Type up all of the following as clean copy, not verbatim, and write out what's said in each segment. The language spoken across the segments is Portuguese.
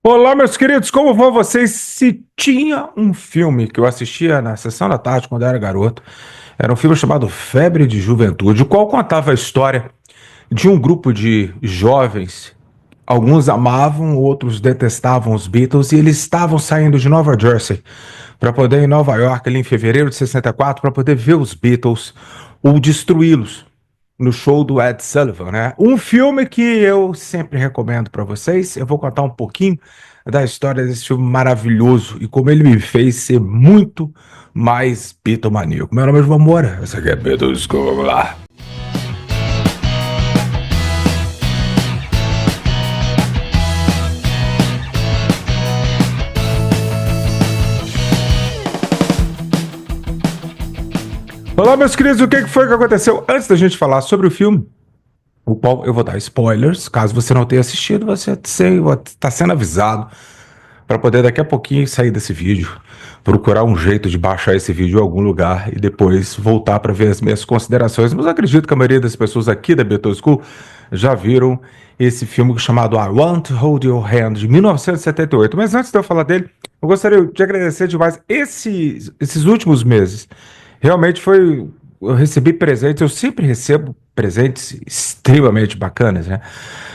Olá, meus queridos, como vão vocês? Se tinha um filme que eu assistia na sessão da tarde quando eu era garoto, era um filme chamado Febre de Juventude, o qual contava a história de um grupo de jovens. Alguns amavam, outros detestavam os Beatles e eles estavam saindo de Nova Jersey para poder ir em Nova York ali em fevereiro de 64 para poder ver os Beatles ou destruí-los no show do Ed Sullivan, né? Um filme que eu sempre recomendo para vocês. Eu vou contar um pouquinho da história desse filme maravilhoso e como ele me fez ser muito mais Beatlemaníaco. Meu nome é João Moura, essa aqui é Beatles School. Olá, meus queridos, o que foi que aconteceu antes da gente falar sobre o filme? O qual eu vou dar spoilers, caso você não tenha assistido, você está sendo avisado para poder daqui a pouquinho sair desse vídeo, procurar um jeito de baixar esse vídeo em algum lugar e depois voltar para ver as minhas considerações. Mas eu acredito que a maioria das pessoas aqui da Beatles School já viram esse filme chamado I Want to Hold Your Hand, de 1978. Mas antes de eu falar dele, eu gostaria de agradecer demais esses últimos meses. Realmente foi. Eu recebi presentes, eu sempre recebo presentes extremamente bacanas, né?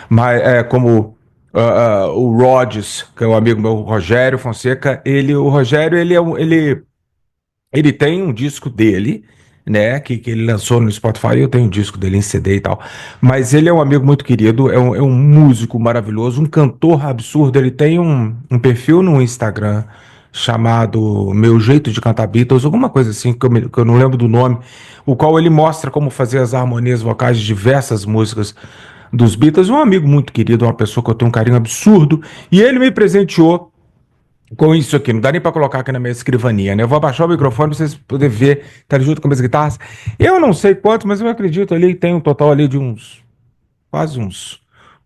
Mas como o Rhodes, que é um amigo meu, o Rogério Fonseca, o Rogério, ele tem um disco dele, né, que ele lançou no Spotify. Eu tenho um disco dele em CD e tal, mas ele é um amigo muito querido, é um músico maravilhoso, um cantor absurdo. Ele tem um perfil no Instagram chamado Meu Jeito de Cantar Beatles, alguma coisa assim, que eu não lembro do nome, o qual ele mostra como fazer as harmonias vocais de diversas músicas dos Beatles. Um amigo muito querido, uma pessoa que eu tenho um carinho absurdo, e ele me presenteou com isso aqui. Não dá nem para colocar aqui na minha escrivaninha, né? Eu vou abaixar o microfone para vocês poderem ver, tá junto com as guitarras. Eu não sei quanto, mas eu acredito ali que tem um total ali de quase uns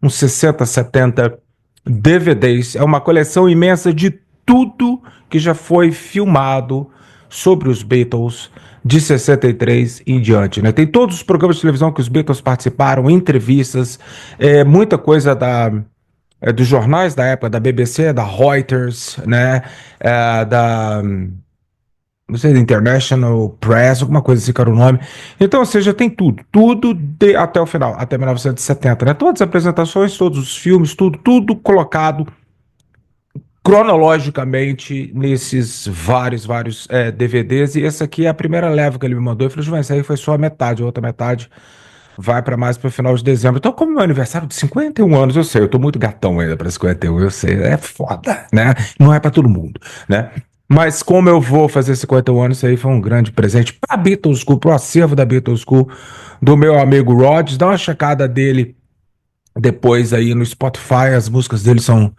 60, 70 DVDs. É uma coleção imensa de tudo que já foi filmado sobre os Beatles de 63 em diante, né? Tem todos os programas de televisão que os Beatles participaram, entrevistas, muita coisa dos jornais da época, da BBC, da Reuters, né? Da não sei, da International Press, alguma coisa assim que era o nome. Então, ou seja, tem tudo até o final, até 1970, né? Todas as apresentações, todos os filmes, tudo colocado cronologicamente nesses vários DVDs. E essa aqui é a primeira leva que ele me mandou. Eu falei, João, isso aí foi só a metade, a outra metade vai para mais para o final de dezembro. Então, como meu aniversário de 51 anos, eu sei, eu tô muito gatão ainda para 51, eu sei, é foda, né? Não é para todo mundo, né? Mas como eu vou fazer 51 anos, isso aí foi um grande presente para Beatles School, pro acervo da Beatles School, do meu amigo Rhodes. Dá uma checada dele depois aí no Spotify, as músicas dele são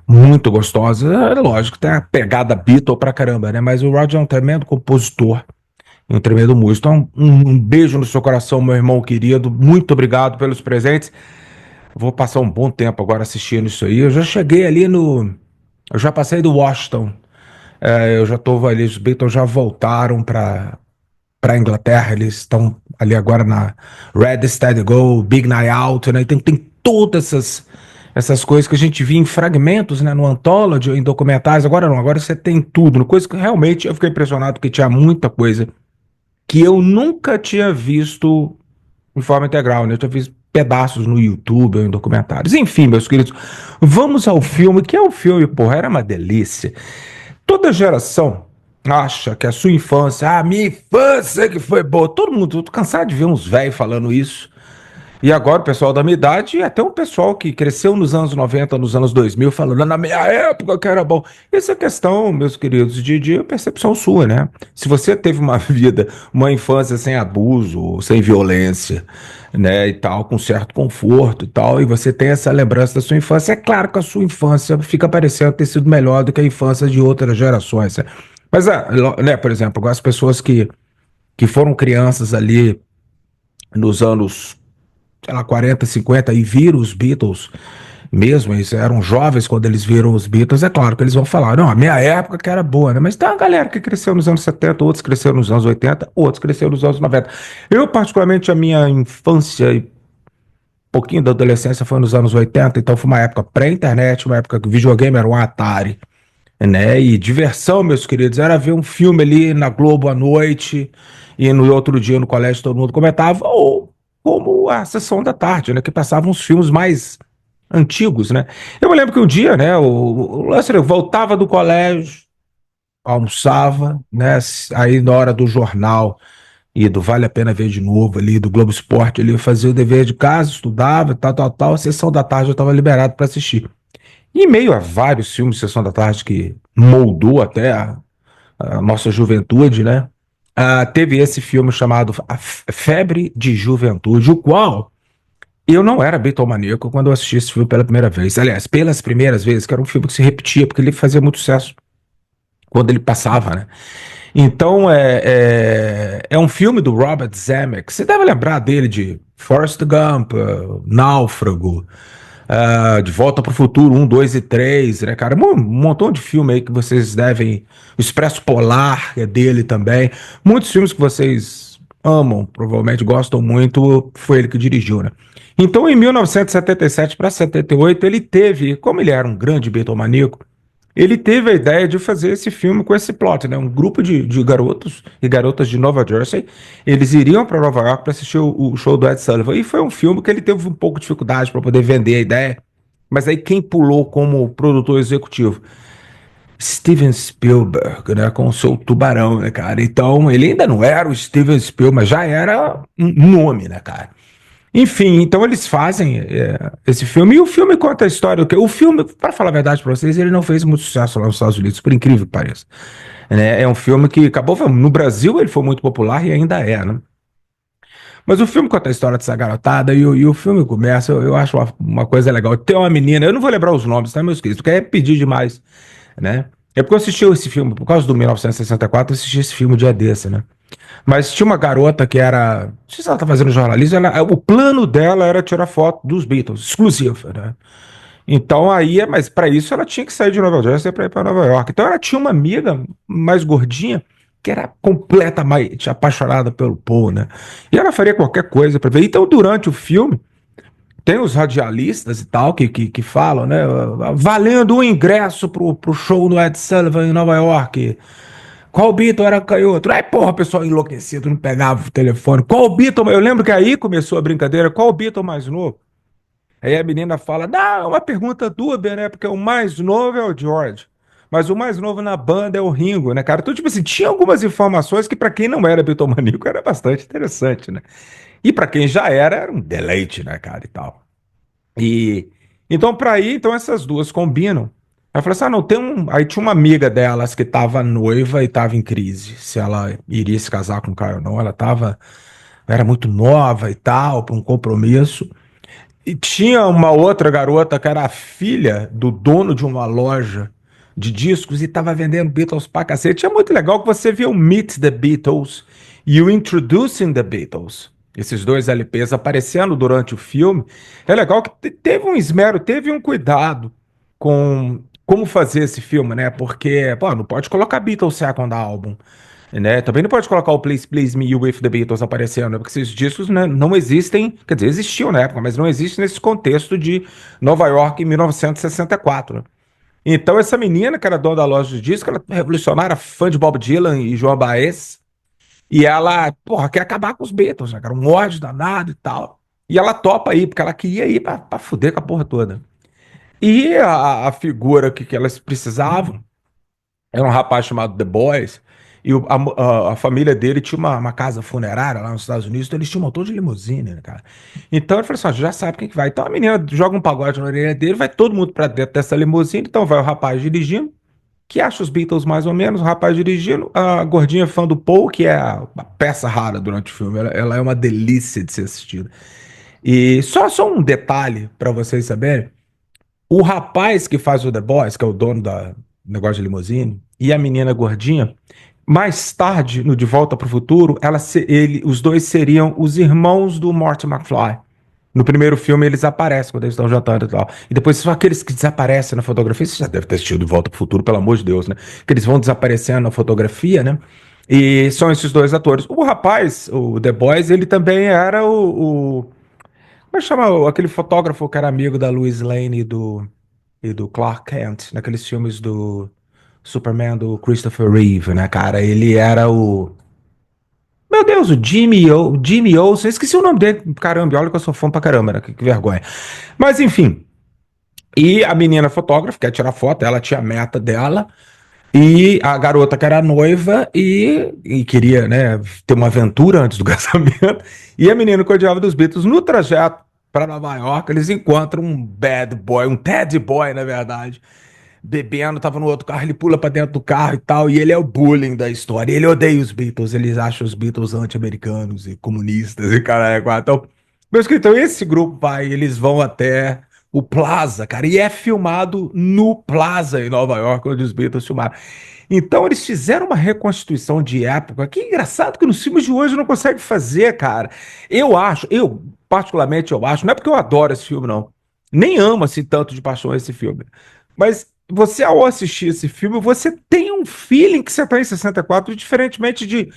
muito gostosas. É lógico, tem a pegada Beatle pra caramba, né? Mas o Rhodes é um tremendo compositor, um tremendo músico. Então, um beijo no seu coração, meu irmão querido. Muito obrigado pelos presentes. Vou passar um bom tempo agora assistindo isso aí. Eu já cheguei ali no. Eu já passei do Washington. Eu já tô ali. Os Beatles já voltaram para Inglaterra. Eles estão ali agora na Red Steady Go, Big Night Out, né? Tem todas essas coisas que a gente via em fragmentos, né? No Anthology, em documentais. Agora não, agora você tem tudo. Coisa que realmente eu fiquei impressionado porque tinha muita coisa que eu nunca tinha visto de forma integral, né? Eu tinha visto pedaços no YouTube, em documentários. Enfim, meus queridos, vamos ao filme, que é um filme, porra, era uma delícia. Toda geração acha que a sua infância, a minha infância que foi boa. Todo mundo, tô cansado de ver uns velhos falando isso. E agora o pessoal da minha idade, e até um pessoal que cresceu nos anos 90, nos anos 2000, falando, na minha época que era bom. Essa é questão, meus queridos, de percepção sua, né? Se você teve uma vida, uma infância sem abuso, sem violência, né, e tal, com certo conforto e tal, e você tem essa lembrança da sua infância, é claro que a sua infância fica parecendo ter sido melhor do que a infância de outras gerações, né? Mas, né, por exemplo, as pessoas que foram crianças ali nos anos, sei lá, 40, 50 e viram os Beatles mesmo, eles eram jovens quando eles viram os Beatles, é claro que eles vão falar, não, a minha época que era boa, né? Mas tem uma galera que cresceu nos anos 70, outros cresceram nos anos 80, outros cresceram nos anos 90. Eu, particularmente, a minha infância pouquinho da adolescência foi nos anos 80, então foi uma época pré-internet, uma época que o videogame era um Atari, né? E diversão, meus queridos, era ver um filme ali na Globo à noite e no outro dia no colégio todo mundo comentava, ou como a sessão da tarde, né? Que passavam uns filmes mais antigos, né? Eu me lembro que um dia, né? O Lance eu voltava do colégio, almoçava, né? Aí na hora do jornal e do Vale a Pena Ver de Novo ali, do Globo Esporte ali, eu fazia o dever de casa, estudava, tal, a sessão da tarde eu estava liberado para assistir. E em meio a vários filmes de Sessão da Tarde que moldou até a nossa juventude, né? Teve esse filme chamado A Febre de Juventude, o qual eu não era bitomaníaco quando eu assisti esse filme pela primeira vez. Aliás, pelas primeiras vezes, que era um filme que se repetia, porque ele fazia muito sucesso quando ele passava, né? Então, é um filme do Robert Zemeckis. Você deve lembrar dele de Forrest Gump, Náufrago, De Volta para o Futuro 1, 2 e 3, né, cara? Um montão de filme aí que vocês devem. O Expresso Polar é dele também. Muitos filmes que vocês amam, provavelmente gostam muito, foi ele que dirigiu, né? Então, em 1977 para 78, ele teve, como ele era um grande bitomaníaco, ele teve a ideia de fazer esse filme com esse plot, né? Um grupo de garotos e garotas de Nova Jersey, eles iriam para Nova York para assistir o show do Ed Sullivan. E foi um filme que ele teve um pouco de dificuldade para poder vender a ideia. Mas aí quem pulou como produtor executivo? Steven Spielberg, né? Com o seu Tubarão, né, cara? Então, ele ainda não era o Steven Spielberg, mas já era um nome, né, cara? Enfim, então eles fazem esse filme, e o filme conta a história. O filme, para falar a verdade para vocês, ele não fez muito sucesso lá nos Estados Unidos, por incrível que pareça. Né? É um filme que acabou, no Brasil ele foi muito popular e ainda é, né? Mas o filme conta a história dessa garotada e o filme começa, eu acho uma coisa legal. Tem uma menina, eu não vou lembrar os nomes, tá, meus queridos? Porque é pedir demais, né? É porque eu assisti esse filme, por causa do 1964, eu assisti esse filme um dia desse, né? Mas tinha uma garota que era. Não sei se ela tá fazendo jornalismo, o plano dela era tirar foto dos Beatles, exclusiva, né? Então aí, mas para isso ela tinha que sair de Nova Jersey para ir para Nova York. Então ela tinha uma amiga mais gordinha que era completamente apaixonada pelo Paul, né? E ela faria qualquer coisa para ver. Então durante o filme tem os radialistas e tal que falam, né? Valendo um ingresso pro show do Ed Sullivan em Nova York. Qual Beatle era canhoto? Aí, porra, o pessoal enlouquecido, não pegava o telefone. Qual Beatle? Eu lembro que aí começou a brincadeira. Qual Beatle mais novo? Aí a menina fala: não, é uma pergunta dúbia, né? Porque o mais novo é o George. Mas o mais novo na banda é o Ringo, né, cara? Então, tipo assim, tinha algumas informações que pra quem não era bitomaníaco era bastante interessante, né? E pra quem já era um deleite, né, cara, e tal. E então para ir, então essas duas combinam. Ela falou assim: "Ah, não, tem um". Aí tinha uma amiga delas que estava noiva e estava em crise, se ela iria se casar com o Caio ou não. Ela tava, era muito nova e tal, para um compromisso. E tinha uma outra garota que era a filha do dono de uma loja de discos e estava vendendo Beatles pra cacete. É muito legal que você vê o Meet the Beatles e o Introducing the Beatles. Esses dois LPs aparecendo durante o filme. É legal que teve um esmero, teve um cuidado com como fazer esse filme, né? Porque, pô, não pode colocar Beatles Second Album, né? Também não pode colocar o Please Please Me with the Beatles aparecendo, né? Porque esses discos, né, não existem, quer dizer, existiam na época, mas não existem nesse contexto de Nova York em 1964. Né? Então essa menina, que era dona da loja de discos, ela é revolucionária, fã de Bob Dylan e Joan Baez, e ela, porra, quer acabar com os Beatles, né? Cara, um ódio danado e tal. E ela topa aí, porque ela queria ir pra fuder com a porra toda. E a figura que elas precisavam era um rapaz chamado The Boys, e a família dele tinha uma casa funerária lá nos Estados Unidos, então eles tinham um motor de limusine, né, cara? Então ele falou assim: ó, já sabe quem que vai. Então a menina joga um pagode na orelha dele, vai todo mundo pra dentro dessa limusine, então vai o rapaz dirigindo, que acha os Beatles mais ou menos, o rapaz dirigindo, a gordinha fã do Paul, que é a peça rara durante o filme, ela é uma delícia de ser assistida. E só um detalhe pra vocês saberem. O rapaz que faz o The Boys, que é o dono da negócio de limusine, e a menina gordinha, mais tarde, no De Volta para o Futuro, os dois seriam os irmãos do Marty McFly. No primeiro filme eles aparecem quando eles estão jantando e tal. E depois são aqueles que desaparecem na fotografia. Você já deve ter assistido De Volta para o Futuro, pelo amor de Deus, né? Que eles vão desaparecendo na fotografia, né? E são esses dois atores. O rapaz, o The Boys, ele também era Mas chama aquele fotógrafo que era amigo da Lois Lane e do Clark Kent, naqueles filmes do Superman do Christopher Reeve, né, cara? Ele era o. Meu Deus, o Jimmy Olsen, esqueci o nome dele. Caramba, olha que eu sou fã pra caramba, né? Que vergonha. Mas enfim. E a menina fotógrafa quer tirar foto, ela tinha a meta dela. E a garota que era noiva e queria, né, ter uma aventura antes do casamento. E a menina que odiava dos Beatles, no trajeto para Nova York, eles encontram um bad boy, um Ted boy, na verdade, bebendo, tava no outro carro, ele pula pra dentro do carro e tal, e ele é o bullying da história. Ele odeia os Beatles, eles acham os Beatles anti-americanos e comunistas e caralho. Então, meus queridos, então esse grupo vai, eles vão até o Plaza, cara, e é filmado no Plaza em Nova York, onde os Beatles filmaram. Então eles fizeram uma reconstituição de época, que é engraçado que nos filmes de hoje não consegue fazer, cara. Eu particularmente eu acho, não é porque eu adoro esse filme, não. Nem amo assim tanto de paixão esse filme. Mas você, ao assistir esse filme, você tem um feeling que você está em 64, diferentemente de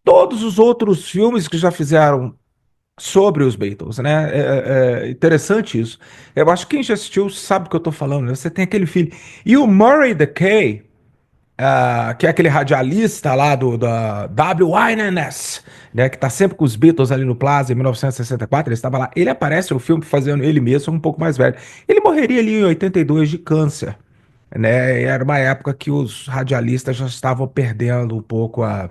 todos os outros filmes que já fizeram sobre os Beatles, né? É interessante isso. Eu acho que quem já assistiu sabe do que eu estou falando, né? Você tem aquele feeling. E o Murray DeKay, que é aquele radialista lá da WINS, né, que tá sempre com os Beatles ali no Plaza em 1964, ele estava lá, ele aparece no filme fazendo ele mesmo um pouco mais velho. Ele morreria ali em 82 de câncer, né? E era uma época que os radialistas já estavam perdendo um pouco a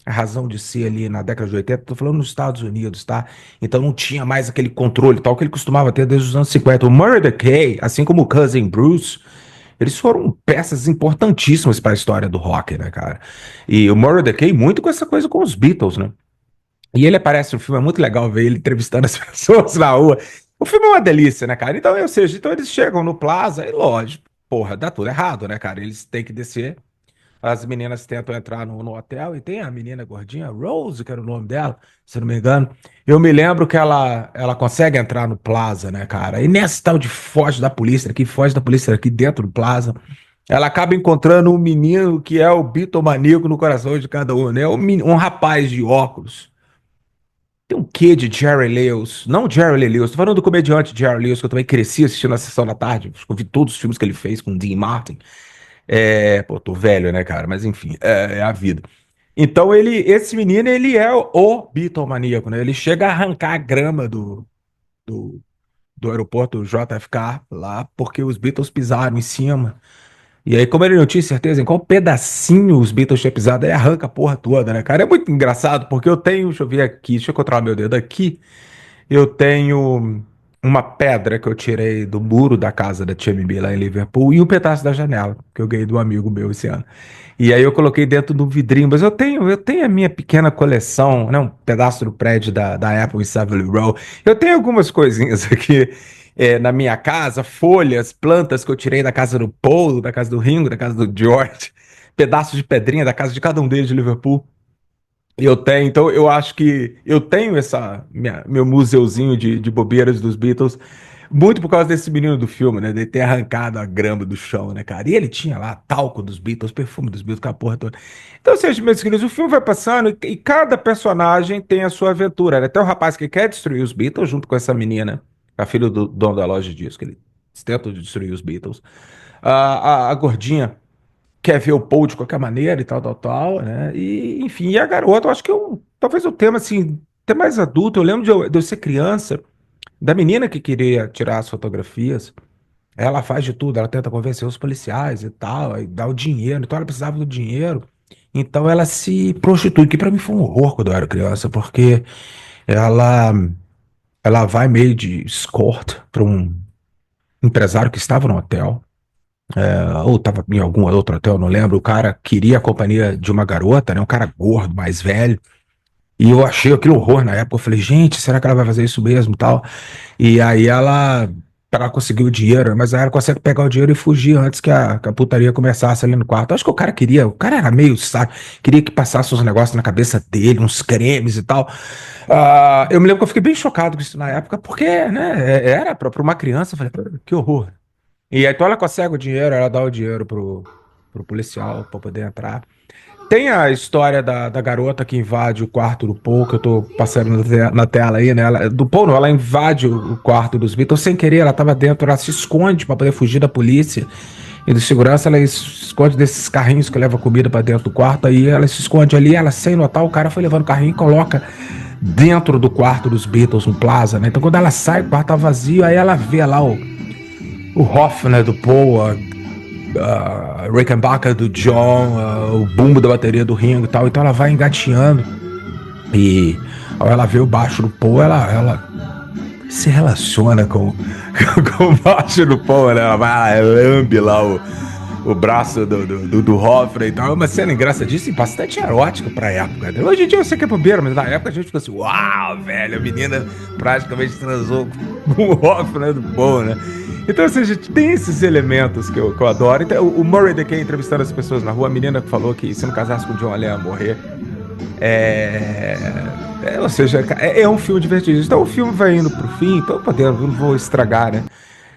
razão de ser ali na década de 80, tô falando nos Estados Unidos, tá? Então não tinha mais aquele controle tal que ele costumava ter desde os anos 50. O Murray DeKay, assim como o Cousin Bruce, eles foram peças importantíssimas para a história do rock, né, cara? E o Murray DeKay muito com essa coisa com os Beatles, né? E ele aparece no filme, é muito legal ver ele entrevistando as pessoas na rua. O filme é uma delícia, né, cara? Então, ou seja, então eles chegam no Plaza e lógico, porra, dá tudo errado, né, cara? Eles têm que descer. As meninas tentam entrar no hotel e tem a menina gordinha, Rose, que era o nome dela, se não me engano. Eu me lembro que ela consegue entrar no Plaza, né, cara? E nessa tal de foge da polícia aqui dentro do Plaza, ela acaba encontrando um menino que é o bitomaníaco no coração de cada um, né? Um rapaz de óculos. Tem um quê de Jerry Lewis? Não Jerry Lee Lewis, tô falando do comediante Jerry Lewis, que eu também cresci assistindo na sessão da tarde. Acho que eu vi todos os filmes que ele fez com o Dean Martin. Pô, tô velho, né, cara? Mas enfim, é a vida. Então esse menino, ele é o bitomaníaco, né? Ele chega a arrancar a grama do, do aeroporto JFK lá, porque os Beatles pisaram em cima. E aí, como ele não tinha certeza em qual pedacinho os Beatles tinham pisado, ele arranca a porra toda, né, cara? É muito engraçado, porque eu tenho, deixa eu ver aqui, deixa eu controlar meu dedo aqui. Eu tenho uma pedra que eu tirei do muro da casa da Tia Mimi lá em Liverpool e um pedaço da janela que eu ganhei de um amigo meu esse ano. E aí eu coloquei dentro do vidrinho, mas eu tenho a minha pequena coleção, né, um pedaço do prédio da Apple em Savile Row. Eu tenho algumas coisinhas aqui na minha casa, folhas, plantas que eu tirei da casa do Paul, da casa do Ringo, da casa do George, pedaços de pedrinha da casa de cada um deles de Liverpool. Eu tenho, então eu acho que eu tenho meu museuzinho de bobeiras dos Beatles, muito por causa desse menino do filme, né? De ter arrancado a grama do chão, né, cara? E ele tinha lá talco dos Beatles, perfume dos Beatles, aquela porra toda. Então, ou seja, meus queridos, o filme vai passando e cada personagem tem a sua aventura, né? Até o rapaz que quer destruir os Beatles, junto com essa menina, a filha do dono da loja de disco, que ele tenta destruir os Beatles. A gordinha quer ver o Paul de qualquer maneira e tal, tal, tal, né? E, enfim, e a garota, eu acho que talvez o tema, assim, até mais adulto, eu lembro de eu ser criança, da menina que queria tirar as fotografias, ela faz de tudo, ela tenta convencer os policiais e tal, e dá o dinheiro, então ela precisava do dinheiro, então ela se prostitui, que pra mim foi um horror quando eu era criança, porque ela, ela vai meio de escort pra um empresário que estava no hotel, ou estava em algum outro hotel, não lembro. O cara queria a companhia de uma garota, né? Um cara gordo, mais velho. E eu achei aquele horror na época. Eu falei, gente, será que ela vai fazer isso mesmo, tal? E aí ela conseguiu o dinheiro, mas aí ela consegue pegar o dinheiro e fugir antes que a putaria começasse ali no quarto. Acho que o cara era meio saco, queria que passasse uns negócios na cabeça dele, uns cremes e tal. Eu me lembro que eu fiquei bem chocado com isso na época, porque, né, era pra uma criança, eu falei, que horror. E aí, então ela consegue o dinheiro, ela dá o dinheiro pro policial pra poder entrar. Tem a história da garota que invade o quarto do Paul, que eu tô passando na tela aí, né? Do Paul não, ela invade o quarto dos Beatles sem querer, ela tava dentro, ela se esconde pra poder fugir da polícia e do segurança, ela se esconde desses carrinhos que leva comida pra dentro do quarto, aí ela se esconde ali, ela sem notar, o cara foi levando o carrinho e coloca dentro do quarto dos Beatles, no Plaza, né? Então quando ela sai, o quarto tá vazio, aí ela vê lá o Hoff, né, do Paul, Rickenbacker do John, o bumbo da bateria do Ringo e tal. Então ela vai engateando e ao ela vê o baixo do Paul, ela se relaciona com o baixo do Paul, né? Ela vai, lambe lá o braço do Hoffman e tal. É uma cena engraçadíssima e bastante erótica pra época. Hoje em dia eu sei que é bobeira, mas na época a gente ficou assim, uau, velho, a menina praticamente transou com o Hoffman do Paul, né? Então, assim, a gente tem esses elementos que eu adoro. Então, o Murray daqui entrevistando as pessoas na rua, a menina que falou que se não casasse com o John, ela ia morrer. Ou seja, é um filme divertido. Então, o filme vai indo pro fim, então, podendo, não vou estragar, né?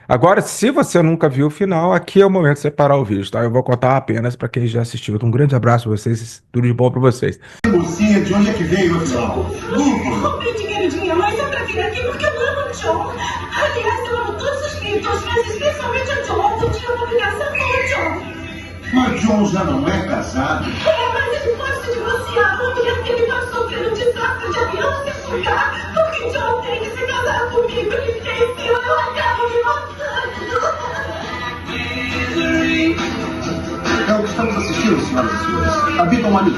Agora, se você nunca viu o final, aqui é o momento de você parar o vídeo, tá? Eu vou contar apenas para quem já assistiu. Então, um grande abraço pra vocês, tudo de bom pra vocês. Mocinha, de onde é que veio o final? Rompente, queridinha, mas eu pra vir aqui porque eu amo o John. Aliás, eu amo todos os Beatles, mas especialmente o John. Eu tinha uma obrigação com o John. Mas John já não é casado. Mas ele pode se divorciar, porque ele vai sofrer um desastre de avião se chocar. Porque John tem que se casar comigo. Ele tem, eu acabo me matando. É o que estamos assistindo, senhoras e senhores. A Beatlemania.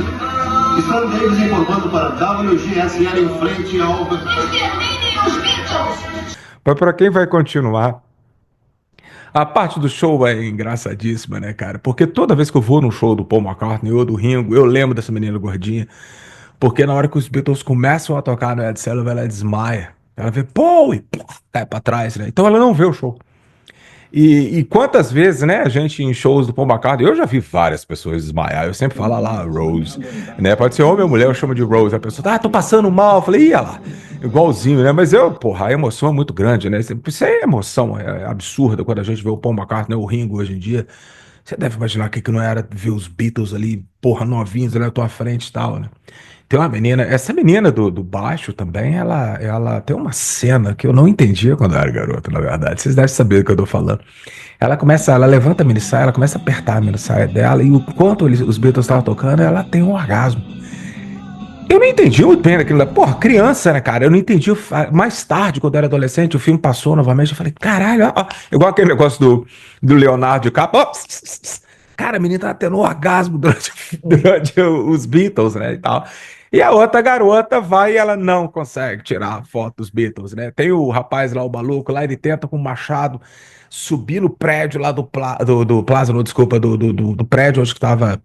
Estamos eles informando para WGSL em frente ao... Exterminem os Beatles. Mas para quem vai continuar, a parte do show é engraçadíssima, né, cara? Porque toda vez que eu vou num show do Paul McCartney ou do Ringo, eu lembro dessa menina gordinha. Porque na hora que os Beatles começam a tocar no Ed Sullivan, ela desmaia. Ela vê Paul e cai pra trás, né? Então ela não vê o show. E quantas vezes, né, a gente em shows do Paul McCartney, eu já vi várias pessoas desmaiar, eu sempre falo lá, Rose, né, pode ser homem ou mulher, eu chamo de Rose, a pessoa, tô passando mal, eu falei, ia lá, igualzinho, né, mas porra, a emoção é muito grande, né, isso é emoção, é absurda quando a gente vê o Paul McCartney, o Ringo hoje em dia, você deve imaginar que não era ver os Beatles ali, porra, novinhos ali na tua frente e tal, né. Tem uma menina, essa menina do baixo também, ela tem uma cena que eu não entendia quando eu era garoto, na verdade. Vocês devem saber do que eu tô falando. Ela levanta a minissaia, ela começa a apertar a minissaia dela, e enquanto os Beatles estavam tocando, ela tem um orgasmo. Eu não entendi muito bem aquilo lá. Porra, criança, né, cara? Eu não entendi. Mais tarde, quando eu era adolescente, o filme passou novamente, eu falei, caralho, ó, igual aquele negócio do Leonardo DiCaprio, ó, cara, a menina tava tendo um orgasmo durante os Beatles, né, e tal. E a outra garota vai e ela não consegue tirar a foto dos Beatles, né? Tem o rapaz lá, o maluco, lá ele tenta com o machado subir no prédio lá do Plaza, não, desculpa, do prédio onde que tava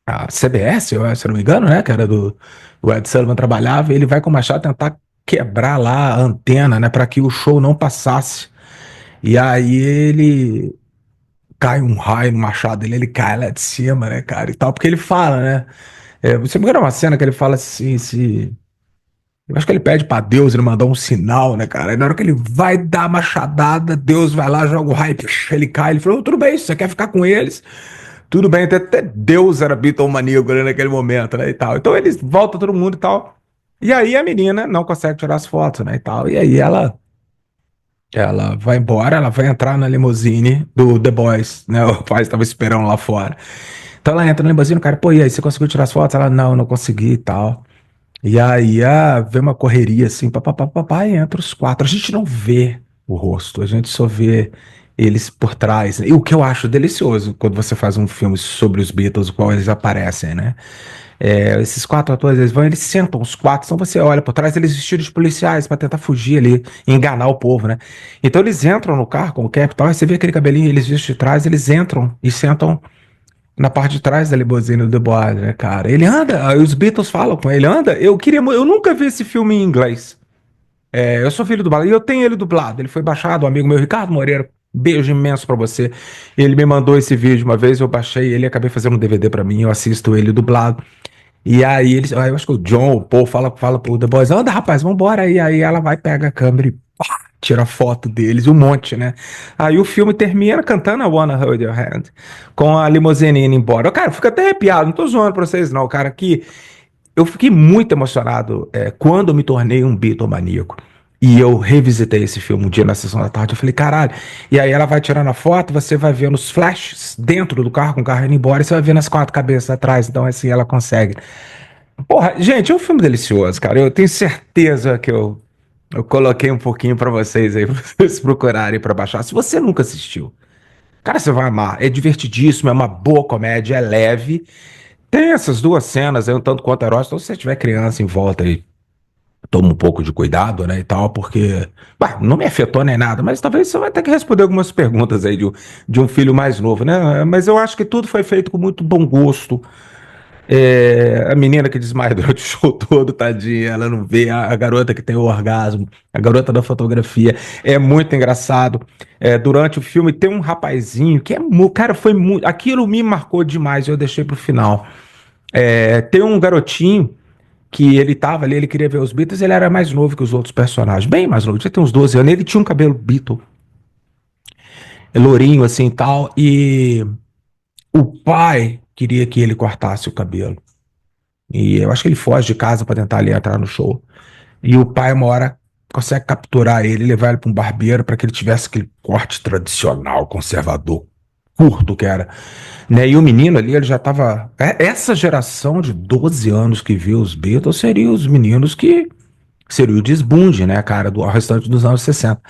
a CBS, se eu não me engano, né? Que era o Ed Sullivan trabalhava, e ele vai com o machado tentar quebrar lá a antena, né? Para que o show não passasse. E aí ele cai um raio no machado dele, ele cai lá de cima, né, cara, e tal, porque ele fala, né? Você me engano uma cena que ele fala assim, eu acho que ele pede pra Deus, ele mandar um sinal, né, cara? E na hora que ele vai dar a machadada, Deus vai lá, joga o raio, ele cai, ele falou, tudo bem, você quer ficar com eles? Tudo bem, até Deus era Beatlemaníaco ali naquele momento, né, e tal. Então eles voltam todo mundo e tal. E aí a menina não consegue tirar as fotos, né, e tal. E aí ela vai embora, ela vai entrar na limusine do The Boys, né? O pai estava esperando lá fora. Então ela entra na limusine, o cara, pô, e aí, você conseguiu tirar as fotos? Ela, não consegui e tal. E aí vem uma correria assim, papapá, e entra os quatro. A gente não vê o rosto, a gente só vê eles por trás, né? E o que eu acho delicioso quando você faz um filme sobre os Beatles, o qual eles aparecem, né? Esses quatro atores, eles sentam os quatro, então você olha por trás, eles vestidos de policiais para tentar fugir ali, enganar o povo, né? Então eles entram no carro com o cap e tal, e você vê aquele cabelinho, eles vestidos de trás, eles entram e sentam na parte de trás da limusine do The Boys, né, cara? Ele anda, aí os Beatles falam com ele, anda. Eu nunca vi esse filme em inglês. Eu sou filho dublado, e eu tenho ele dublado. Ele foi baixado, um amigo meu, Ricardo Moreira, beijo imenso pra você. Ele me mandou esse vídeo uma vez, eu baixei ele, acabei fazendo um DVD pra mim, eu assisto ele dublado. E aí eu acho que o John, o Paul, fala pro The Boys, anda rapaz, vambora. E aí ela vai, pega a câmera e pá, tira foto deles, um monte, né? Aí o filme termina cantando a Wanna Hold Your Hand, com a limusine indo embora. Cara, eu fico até arrepiado, não tô zoando pra vocês não, cara, que eu fiquei muito emocionado quando eu me tornei um Beatlemaníaco. E eu revisitei esse filme um dia na sessão da tarde. Eu falei, caralho. E aí ela vai tirando a foto, você vai vendo os flashes dentro do carro, com o carro indo embora, e você vai vendo as quatro cabeças atrás. Então, assim, ela consegue. Porra, gente, é um filme delicioso, cara. Eu tenho certeza que eu coloquei um pouquinho pra vocês aí, pra vocês procurarem pra baixar. Se você nunca assistiu, cara, você vai amar. É divertidíssimo, é uma boa comédia, é leve. Tem essas duas cenas aí, um tanto quanto eróticas. Então, se você tiver criança em volta aí, toma um pouco de cuidado, né, e tal, porque bah, não me afetou nem nada, mas talvez você vai ter que responder algumas perguntas aí de um filho mais novo, né? Mas eu acho que tudo foi feito com muito bom gosto. A menina que desmaia durante o show todo, tadinha, ela não vê a garota que tem o orgasmo, a garota da fotografia, é muito engraçado. Durante o filme tem um rapazinho que cara, foi muito, aquilo me marcou demais, eu deixei pro final. Tem um garotinho que ele tava ali, ele queria ver os Beatles, ele era mais novo que os outros personagens, bem mais novo, devia ter uns 12 anos, ele tinha um cabelo Beatle, lourinho assim e tal, e o pai queria que ele cortasse o cabelo. E eu acho que ele foge de casa para tentar ali entrar no show. E o pai, uma hora, consegue capturar ele, levar ele para um barbeiro para que ele tivesse aquele corte tradicional, conservador, curto que era. Né? E o menino ali, ele já estava. Essa geração de 12 anos que viu os Beatles seria os meninos que. Seria o desbunde, né, cara, do restante dos anos 60.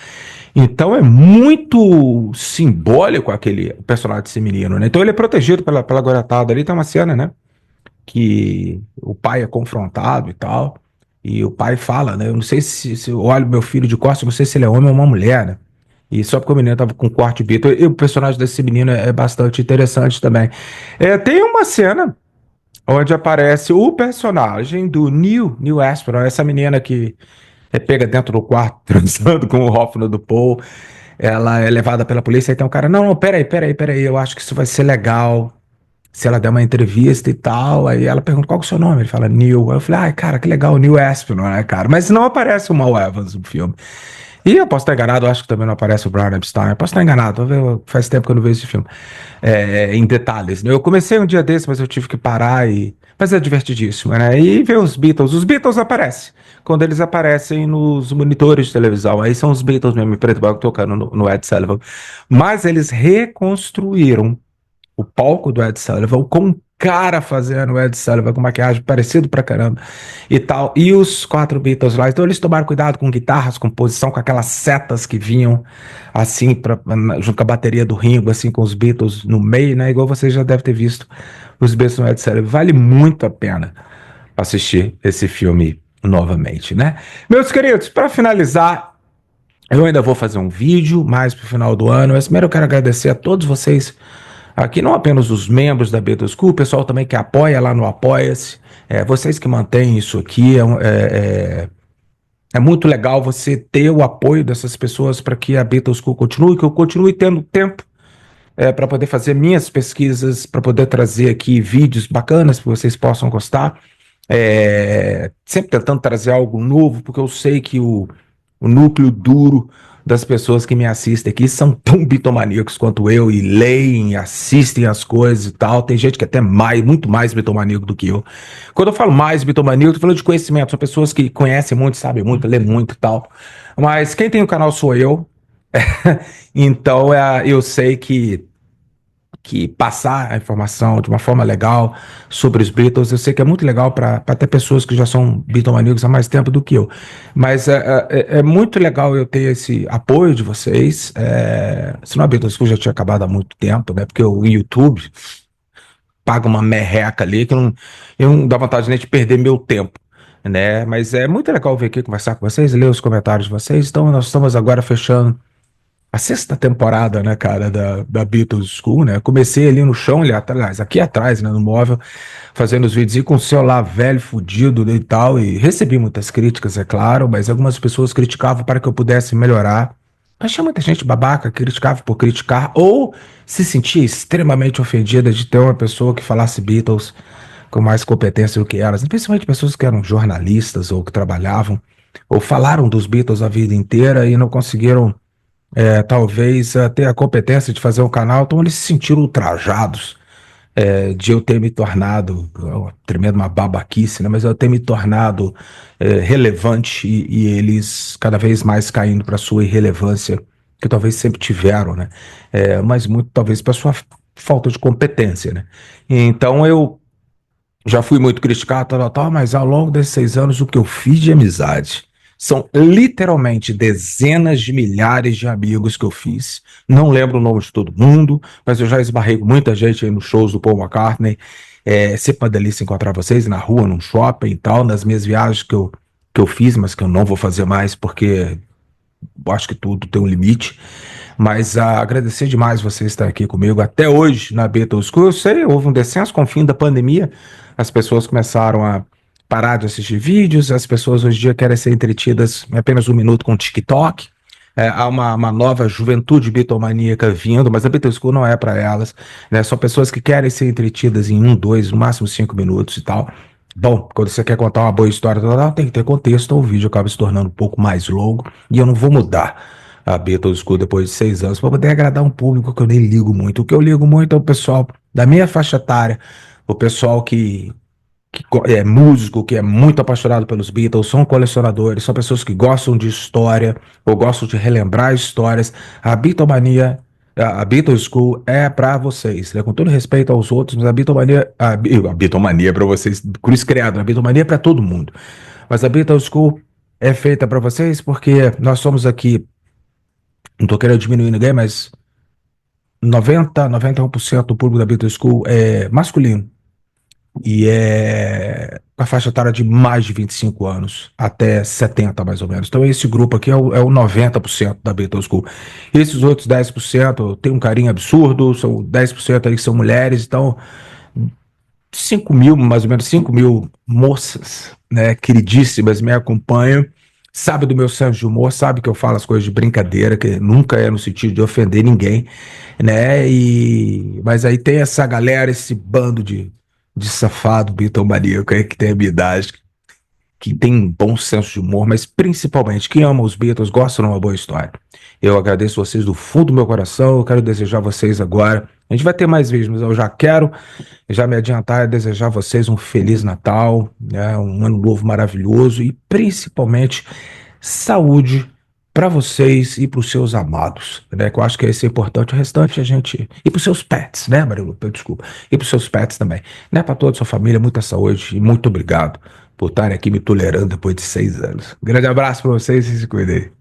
Então é muito simbólico aquele personagem desse menino, né? Então ele é protegido pela garotada ali, tem uma cena, né? Que o pai é confrontado e tal, e o pai fala, né? Eu não sei se eu olho meu filho de costas, eu não sei se ele é homem ou uma mulher, né? E só porque o menino tava com corte Beatle, e o personagem desse menino é bastante interessante também. Tem uma cena onde aparece o personagem do Neil Armstrong, essa menina que é pega dentro do quarto, transando com o Hoffman do Paul. Ela é levada pela polícia, e tem um cara, não, peraí, eu acho que isso vai ser legal se ela der uma entrevista e tal. Aí ela pergunta, qual que é o seu nome? Ele fala, Neil. Aí eu falei, ai, cara, que legal, Neil Armstrong, né, cara? Mas não aparece o Mal Evans no filme. E eu posso estar enganado, eu acho que também não aparece o Brian Epstein. Eu posso estar enganado, faz tempo que eu não vejo esse filme. Em detalhes, né? Eu comecei um dia desse, mas eu tive que parar e... Mas é divertidíssimo, né? E ver os Beatles. Os Beatles aparecem. Quando eles aparecem nos monitores de televisão. Aí são os Beatles mesmo, em preto e branco, tocando no Ed Sullivan. Mas eles reconstruíram o palco do Ed Sullivan, com um cara fazendo o Ed Sullivan com maquiagem parecido pra caramba e tal, e os quatro Beatles lá, então eles tomaram cuidado com guitarras, composição, com aquelas setas que vinham assim, junto com a bateria do Ringo, assim, com os Beatles no meio, né, igual você já deve ter visto os Beatles no Ed Sullivan. Vale muito a pena assistir esse filme novamente, né? Meus queridos, para finalizar, eu ainda vou fazer um vídeo mais pro final do ano, mas primeiro eu quero agradecer a todos vocês aqui, não apenas os membros da Beatles School, o pessoal também que apoia lá no Apoia-se, vocês que mantêm isso aqui, é muito legal você ter o apoio dessas pessoas para que a Beatles School continue, que eu continue tendo tempo para poder fazer minhas pesquisas, para poder trazer aqui vídeos bacanas que vocês possam gostar, sempre tentando trazer algo novo, porque eu sei que o núcleo duro das pessoas que me assistem aqui são tão bitomaníacos quanto eu, e leem, assistem as coisas e tal. Tem gente que é até muito mais bitomaníaco do que eu. Quando eu falo mais bitomaníaco, eu tô falando de conhecimento, são pessoas que conhecem muito, sabem muito, lêem muito e tal. Mas quem tem o canal sou eu. Então eu sei que passar a informação de uma forma legal sobre os Beatles, eu sei que é muito legal para até pessoas que já são Beatlemaníacos há mais tempo do que eu, mas é muito legal eu ter esse apoio de vocês, senão a Beatles já tinha acabado há muito tempo, né, porque o YouTube paga uma merreca ali que eu não dá vontade nem de perder meu tempo, né, mas é muito legal vir aqui conversar com vocês, ler os comentários de vocês. Então nós estamos agora fechando a sexta temporada, né, cara, da Beatles School, né? Comecei ali no chão, ali atrás, aqui atrás, né, no móvel, fazendo os vídeos, e com o celular velho, fudido, né, e tal, e recebi muitas críticas, é claro, mas algumas pessoas criticavam para que eu pudesse melhorar. Mas tinha muita gente babaca que criticava por criticar, ou se sentia extremamente ofendida de ter uma pessoa que falasse Beatles com mais competência do que elas, principalmente pessoas que eram jornalistas ou que trabalhavam ou falaram dos Beatles a vida inteira e não conseguiram, talvez, ter a competência de fazer um canal, então eles se sentiram ultrajados, de eu ter me tornado, tremendo uma babaquice, né? Mas eu ter me tornado relevante e eles cada vez mais caindo para sua irrelevância, que talvez sempre tiveram, né? Mas muito talvez para sua falta de competência, né? Então eu já fui muito criticado, tal, tal, tal, mas ao longo desses 6 anos, o que eu fiz de amizade são literalmente dezenas de milhares de amigos que eu fiz. Não lembro o nome de todo mundo, mas eu já esbarrei com muita gente aí nos shows do Paul McCartney. Sempre uma delícia encontrar vocês na rua, num shopping e tal, nas minhas viagens que eu fiz, mas que eu não vou fazer mais porque eu acho que tudo tem um limite. Mas agradecer demais você estar aqui comigo até hoje na Beatles School. Eu sei, houve um descenso com o fim da pandemia, as pessoas começaram a parar de assistir vídeos, as pessoas hoje em dia querem ser entretidas em apenas um minuto com TikTok. Há uma nova juventude bitomaníaca vindo, mas a Beatles School não é para elas, né? São pessoas que querem ser entretidas em 1, 2, no máximo 5 minutos e tal. Bom, quando você quer contar uma boa história, tem que ter contexto, então o vídeo acaba se tornando um pouco mais longo e eu não vou mudar a Beatles School depois de 6 anos para poder agradar um público que eu nem ligo muito. O que eu ligo muito é o pessoal da minha faixa etária, o pessoal que é músico, que é muito apaixonado pelos Beatles, são colecionadores, são pessoas que gostam de história ou gostam de relembrar histórias. A Beatlemania, a Beatles School é para vocês, né? Com todo respeito aos outros, mas a Beatlemania, a Beatlemania é para vocês, cruz credo, a Beatlemania é para todo mundo. Mas a Beatles School é feita para vocês porque nós somos aqui, não tô querendo diminuir ninguém, mas 91% do público da Beatles School é masculino. E é a faixa etária de mais de 25 anos, até 70 mais ou menos. Então esse grupo aqui é o 90% da Beatles School. Esses outros 10% tem um carinho absurdo, são 10% aí que são mulheres, então 5 mil, mais ou menos 5 mil moças, né, queridíssimas, me acompanham, sabe do meu senso de humor, sabe que eu falo as coisas de brincadeira, que nunca é no sentido de ofender ninguém, né, mas aí tem essa galera, esse bando de safado bitomaníaco aí que tem a minha idade, que tem um bom senso de humor, mas principalmente quem ama os Beatles gosta de uma boa história. Eu agradeço vocês do fundo do meu coração, eu quero desejar a vocês agora, a gente vai ter mais vídeos, mas eu já quero já me adiantar e desejar a vocês um Feliz Natal, né, um ano novo maravilhoso e principalmente saúde para vocês e para os seus amados, né? Que eu acho que isso é importante. O restante a gente. E para os seus pets, né, Marilu? Desculpa. E para os seus pets também. Né? Para toda a sua família, muita saúde e muito obrigado por estarem aqui me tolerando depois de 6 anos. Grande abraço para vocês e se cuidem.